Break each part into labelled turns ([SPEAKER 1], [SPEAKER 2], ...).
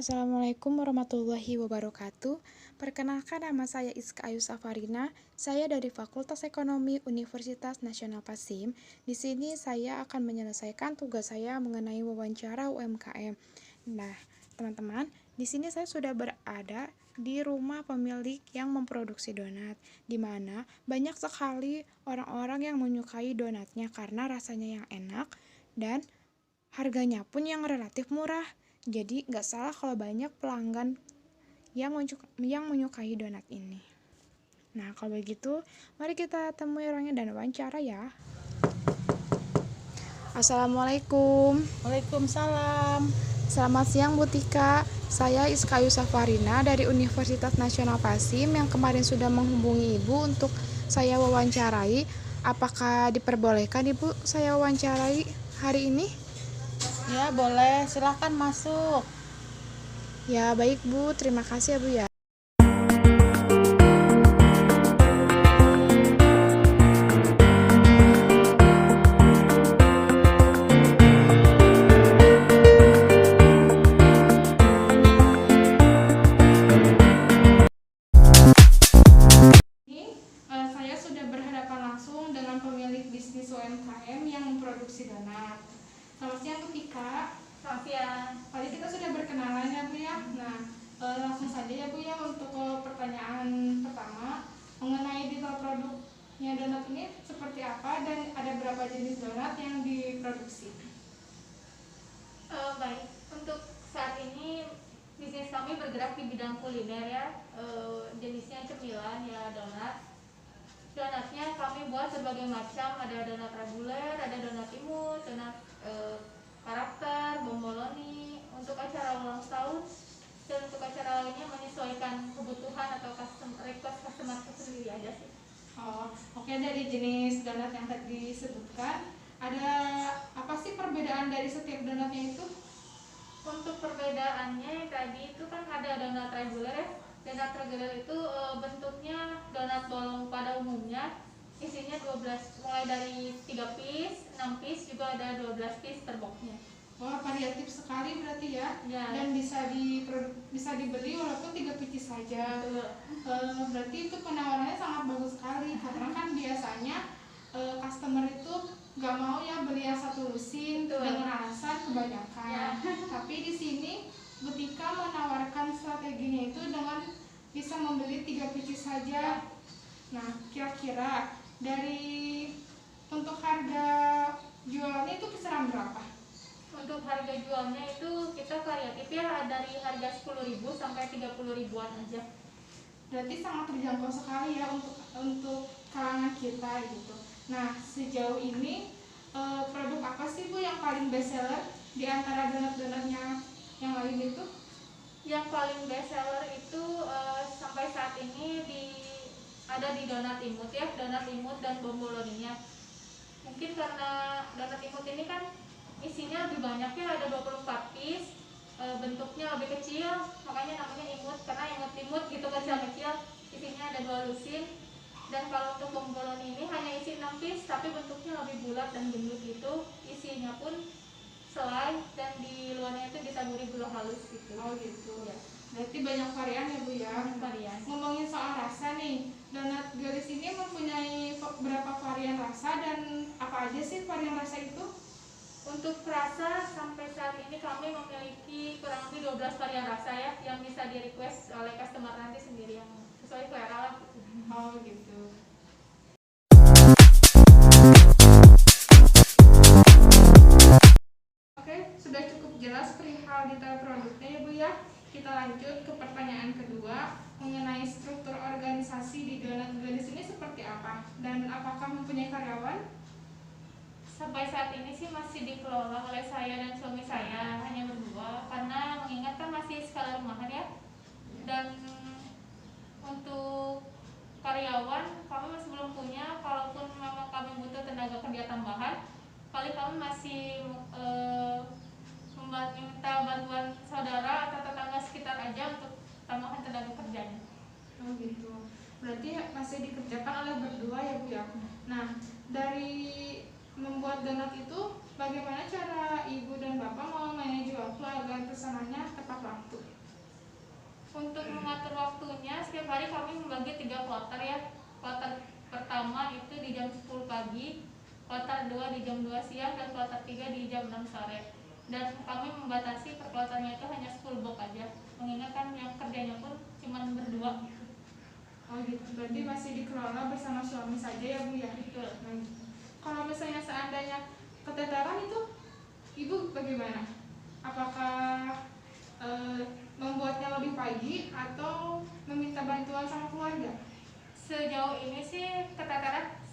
[SPEAKER 1] Assalamualaikum warahmatullahi wabarakatuh. Perkenalkan, nama saya Iska Ayu Safarina. Saya dari Fakultas Ekonomi Universitas Nasional Pasim. Di sini saya akan menyelesaikan tugas saya mengenai wawancara UMKM. Nah, teman-teman, di sini saya sudah berada di rumah pemilik yang memproduksi donat, di mana banyak sekali orang-orang yang menyukai donatnya karena rasanya yang enak dan harganya pun yang relatif murah. Jadi nggak salah kalau banyak pelanggan yang menyukai donat ini. Nah, kalau begitu, mari kita temui orangnya dan wawancara ya. Assalamualaikum.
[SPEAKER 2] Waalaikumsalam.
[SPEAKER 1] Selamat siang Bu Tika. Saya Iska Ayu Safarina dari Universitas Nasional Pasim yang kemarin sudah menghubungi Ibu untuk saya wawancarai. Apakah diperbolehkan Ibu saya wawancarai hari ini?
[SPEAKER 2] Ya, boleh. Silahkan masuk.
[SPEAKER 1] Ya, baik Bu. Terima kasih ya Bu ya. Saya sudah berhadapan langsung dengan pemilik bisnis UMKM yang memproduksi donat. Selamat siang Bu Tika.
[SPEAKER 3] Selamat siang.
[SPEAKER 1] Tadi kita sudah berkenalan ya Bu ya. Nah, langsung saja ya Bu ya untuk pertanyaan pertama mengenai detail produknya donat ini seperti apa dan ada berapa jenis donat yang diproduksi.
[SPEAKER 3] Baik, untuk saat ini bisnis kami bergerak di bidang kuliner ya. Jenisnya cemilan ya, donat. Donatnya kami buat berbagai macam, ada donat reguler, ada donat imut, donat karakter, bomboloni, untuk acara ulang tahun dan untuk acara lainnya menyesuaikan kebutuhan atau request customer sendiri aja sih.
[SPEAKER 1] Oke, dari jenis donat yang tadi disebutkan, ada apa sih perbedaan dari setiap donatnya itu?
[SPEAKER 3] Untuk perbedaannya tadi itu kan ada donat reguler ya. Donat reguler itu bentuknya donat bolong pada umumnya, isinya 12, mulai dari 3 piece, 6 piece, juga ada 12 piece per boxnya.
[SPEAKER 1] Wah, variatif sekali berarti ya.
[SPEAKER 3] Ya.
[SPEAKER 1] Dan bisa dibeli walaupun 3 biji saja. Berarti itu penawarannya sangat bagus sekali karena kan biasanya customer itu nggak mau ya beli yang satu lusin dengan alasan kebanyakan.
[SPEAKER 3] Ya.
[SPEAKER 1] Tapi di sini Bu Tika menawarkan strateginya itu dengan bisa membeli 3 biji saja. Nah, kira-kira dari untuk harga jualnya itu kisaran berapa?
[SPEAKER 3] Untuk harga jualnya itu kita variatif ya, dari harga 10.000 sampai 30 ribuan aja.
[SPEAKER 1] Berarti sangat terjangkau sekali ya untuk kalangan kita gitu. Nah, sejauh ini produk apa sih Bu yang paling best seller di antara donat-donatnya yang lain itu?
[SPEAKER 3] Yang paling best seller itu sampai saat ini ada di donat imut ya, donat imut dan bomboloninya. Mungkin karena donat imut ini kan isinya lebih banyak ya, ada 24 piece, bentuknya lebih kecil, makanya namanya imut, karena imut-imut gitu, kecil-kecil, isinya ada 2 lusin. Dan kalau untuk bomboloni ini hanya isi 6 piece, tapi bentuknya lebih bulat dan gendut gitu, isinya pun selai dan di luarnya itu ditaburi gula halus gitu.
[SPEAKER 1] Oh gitu
[SPEAKER 3] Ya.
[SPEAKER 1] Berarti banyak varian ya Bu ya.
[SPEAKER 3] Varian.
[SPEAKER 1] Ngomongin soal rasa nih, donat garis ini mempunyai berapa varian rasa dan apa aja sih varian rasa itu?
[SPEAKER 3] Untuk rasa sampai saat ini kami memiliki kurang lebih 12 varian rasa ya, yang bisa di request oleh customer nanti sendiri yang sesuai selera lah.
[SPEAKER 1] Oh gitu. Oke, sudah cukup jelas perihal detail produknya ya Bu ya. Kita lanjut ke pertanyaan kedua mengenai struktur organisasi di donat garis ini seperti apa dan apakah mempunyai karyawan?
[SPEAKER 3] Sampai saat ini sih masih dikelola oleh saya dan suami saya, hanya berdua, karena mengingat kan masih skala rumahan ya. Dan untuk karyawan kami masih belum punya, kalaupun memang kami butuh tenaga kerja tambahan, paling kami masih minta bantuan saudara atau tetangga sekitar aja untuk tambahan tenaga kerjanya.
[SPEAKER 1] Oh gitu. Berarti masih dikerjakan oleh berdua ya Bu ya. Nah, dari membuat donat itu bagaimana cara Ibu dan Bapak mau manage waktu agar pesanannya tepat waktu?
[SPEAKER 3] Untuk mengatur waktunya, setiap hari kami membagi 3 kloter ya. Kloter pertama itu di jam 10 pagi, kloter 2 di jam 2 siang, dan kloter 3 di jam 6 sore. Dan kami membatasi per kloternya itu hanya 10 box aja, mengingat kan yang kerjanya pun cuma berdua.
[SPEAKER 1] Oh gitu, berarti masih dikelola bersama suami saja ya Bu ya?
[SPEAKER 3] Betul.
[SPEAKER 1] Nah, kalau misalnya seandainya keteteran itu Ibu bagaimana? Apakah membuatnya lebih pagi atau meminta bantuan sama keluarga?
[SPEAKER 3] Sejauh ini sih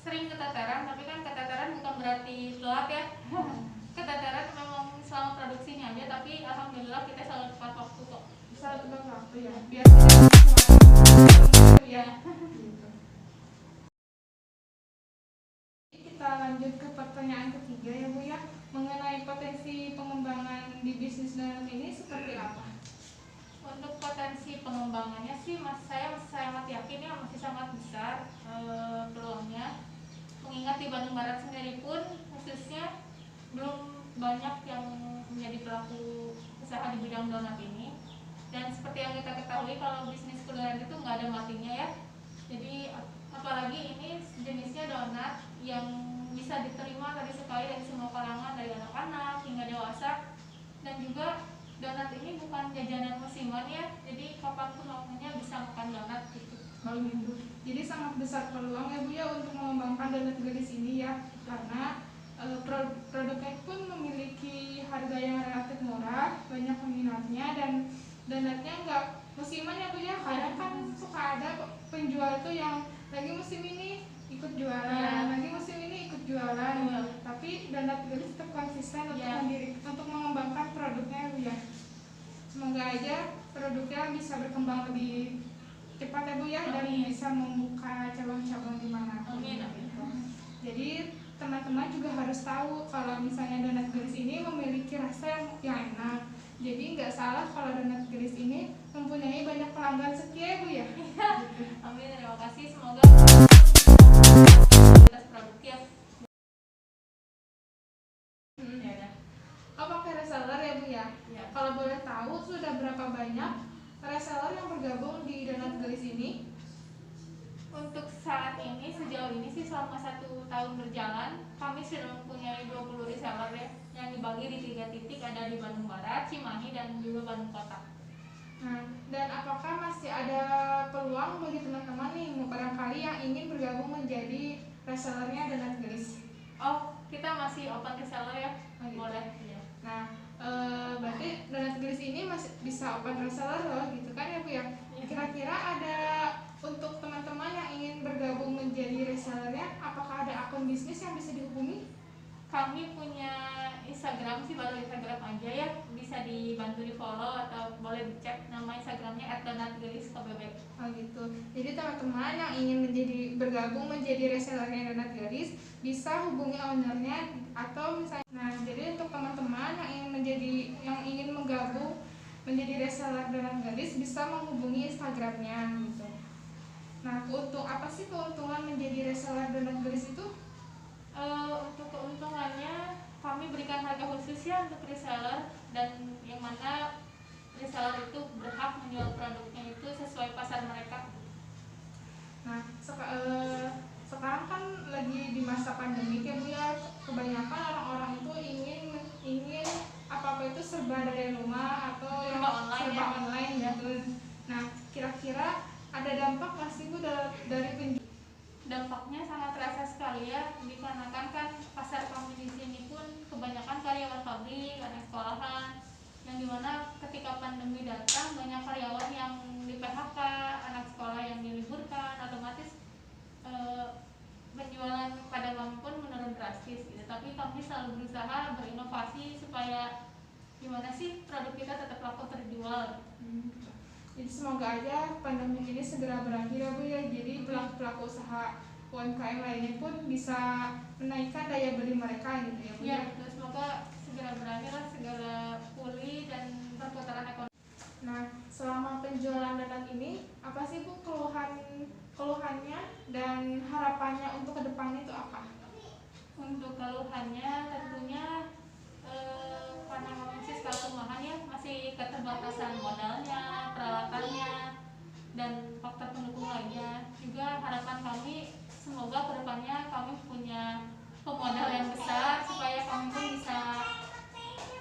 [SPEAKER 3] sering keteteran, tapi kan keteteran bukan berarti telat ya. Keteteran memang selama produksinya aja, tapi alhamdulillah kita selalu tepat waktu kok.
[SPEAKER 1] Selalu tepat waktu ya, biasanya ya. Gitu. Kita lanjut ke pertanyaan ketiga ya Bu ya, mengenai potensi pengembangan di bisnis donat ini seperti apa?
[SPEAKER 3] Untuk potensi pengembangannya sih saya sangat yakin ya masih sangat besar peluangnya, mengingat di Bandung Barat sendiri pun khususnya belum banyak yang menjadi pelaku usaha di bidang donat ini. Dan seperti yang kita ketahui, kalau bisnis kulineran itu nggak ada matinya ya. Jadi apalagi ini jenisnya donat yang bisa diterima tadi sekali dari semua kalangan, dari anak-anak hingga dewasa. Dan juga donat ini bukan jajanan musiman ya, jadi kapanpun waktunya bisa makan donat gitu.
[SPEAKER 1] Oh gitu. Jadi sangat besar peluang ya Bu ya untuk mengembangkan donat gelis ini ya, karena produknya pun memiliki harga yang relatif murah, banyak peminatnya, dan donatnya nggak musiman ya Bu ya. Kadang kan suka ada penjual tuh yang lagi musim ini ikut jualan, lagi musim ini ikut jualan, tapi donat gelis tetap konsisten untuk mengembangkan produknya ya Bu ya. Semoga aja produknya bisa berkembang lebih cepat ya Bu ya, dan bisa membuka cabang-cabang di mana pun. Jadi teman-teman juga harus tahu kalau misalnya donat gelis ini memiliki rasa yang enak. Jadi nggak salah kalau donat gelis ini mempunyai banyak pelanggan setia ya Bu ya.
[SPEAKER 3] Amin, terima kasih, semoga kualitas produknya.
[SPEAKER 1] Oh, pakai reseller ya Bu ya?
[SPEAKER 3] Ya.
[SPEAKER 1] Kalau boleh tahu sudah berapa banyak reseller yang bergabung di donat gelis ini?
[SPEAKER 3] Untuk saat ini, sejauh ini sih selama 1 tahun berjalan, kami sudah mempunyai 20 reseller ya, yang dibagi di 3 titik, ada di Bandung Barat, Cimahi, dan juga Bandung Kota.
[SPEAKER 1] Nah, dan apakah masih ada peluang bagi teman-teman nih barangkali yang ingin bergabung menjadi resellernya donat gelis?
[SPEAKER 3] Oh, kita masih open reseller ya?
[SPEAKER 1] Oh, gitu.
[SPEAKER 3] Boleh.
[SPEAKER 1] Nah, berarti donat gelis ini masih bisa open reseller loh, gitu kan ya Bu ya? Kira-kira ada untuk teman-teman yang ingin bergabung menjadi resellernya, apakah ada akun bisnis yang bisa dihubungi?
[SPEAKER 3] Kami punya Instagram sih, baru Instagram aja ya, bisa dibantu di follow atau boleh dicek nama Instagramnya @donatgeliskbb.
[SPEAKER 1] Oh gitu. Jadi teman-teman yang ingin bergabung menjadi resellernya donat gelis bisa hubungi ownernya atau misalnya. Nah, jadi untuk teman-teman yang ingin menggabung menjadi reseller donat gelis bisa menghubungi Instagramnya gitu. Nah, apa sih keuntungan menjadi reseller donat gelis itu?
[SPEAKER 3] Untuk keuntungannya, kami berikan harga khusus ya untuk reseller, dan yang mana reseller itu berhak menjual produknya itu sesuai pasar mereka.
[SPEAKER 1] Nah, sekarang kan lagi di masa pandemi ya Bu ya, kebanyakan orang-orang itu ingin apa-apa itu serba dari rumah atau yang serba online gitu. Nah, kira-kira ada dampak nggak sih Bu dari penjualan?
[SPEAKER 3] Dampaknya sangat terasa sekali ya, dikarenakan kan pasar kami di sini pun kebanyakan karyawan pabrik, anak sekolahan, yang dimana ketika pandemi datang banyak karyawan yang di PHK, anak sekolah yang diliburkan, otomatis penjualan pada kami pun menurun drastis gitu. Tapi kami selalu berusaha berinovasi supaya gimana sih produk kita tetap laku terjual.
[SPEAKER 1] Jadi semoga aja pandemi ini segera berakhir ya Bu ya. Jadi pelaku-pelaku usaha UMKM lainnya pun bisa menaikkan daya beli mereka gitu ya Bu ya.
[SPEAKER 3] Ya, semoga segera berakhir, segera pulih dan perputaran ekonomi.
[SPEAKER 1] Nah, selama penjualan donat ini apa sih Bu keluhannya dan harapannya untuk kedepannya itu apa?
[SPEAKER 3] Untuk keluhannya tentunya karena masih skala perumahan ya, masih keterbatasan modalnya, peralatannya, dan faktor pendukung lainnya. Juga harapan kami semoga kedepannya kami punya pemodal yang besar supaya kami pun bisa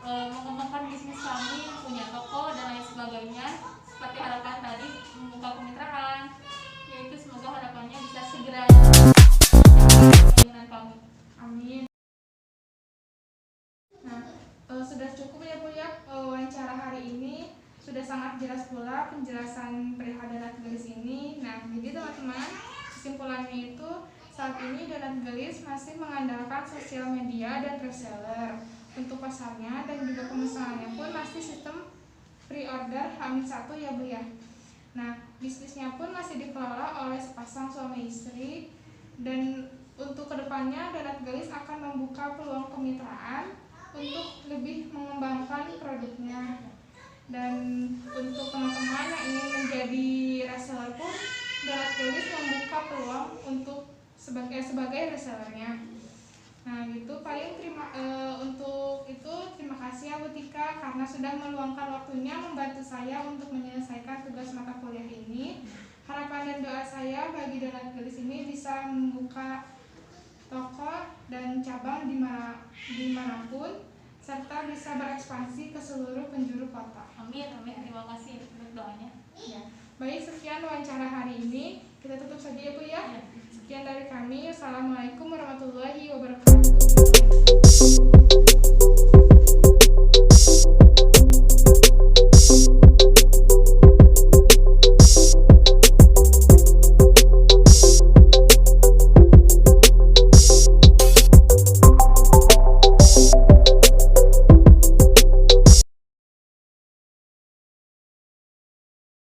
[SPEAKER 3] mengembangkan bisnis kami, punya toko dan lain sebagainya. Seperti harapan tadi membuka kemitraan, yaitu semoga harapannya bisa segera keinginan kami. Amin.
[SPEAKER 1] Nah, sudah cukup ya Bu ya wawancara hari ini. Sudah sangat jelas pula penjelasan perihal Donat Gelis ini. Nah, jadi teman-teman, kesimpulannya itu saat ini Donat Gelis masih mengandalkan sosial media dan reseller untuk pasarnya, dan juga pemesanannya pun masih sistem pre-order H-1 ya Bu ya. Nah, bisnisnya pun masih dikelola oleh sepasang suami istri, dan untuk kedepannya Donat Gelis akan membuka peluang kemitraan untuk lebih mengembangkan produknya. Dan untuk teman-teman yang ingin menjadi reseller pun, Donat Gelis membuka peluang untuk sebagai resellernya. Nah, gitu paling untuk itu terima kasih ya Bu Tika karena sudah meluangkan waktunya membantu saya untuk menyelesaikan tugas mata kuliah ini. Harapan dan doa saya bagi Donat Gelis ini bisa membuka toko dan cabang dimanapun, serta bisa berekspansi ke seluruh penjuru kota.
[SPEAKER 3] Amin, amin. Terima kasih untuk doanya.
[SPEAKER 1] Ya. Baik, sekian wawancara hari ini. Kita tutup saja ya Bu ya. Sekian dari kami. Assalamualaikum warahmatullahi wabarakatuh.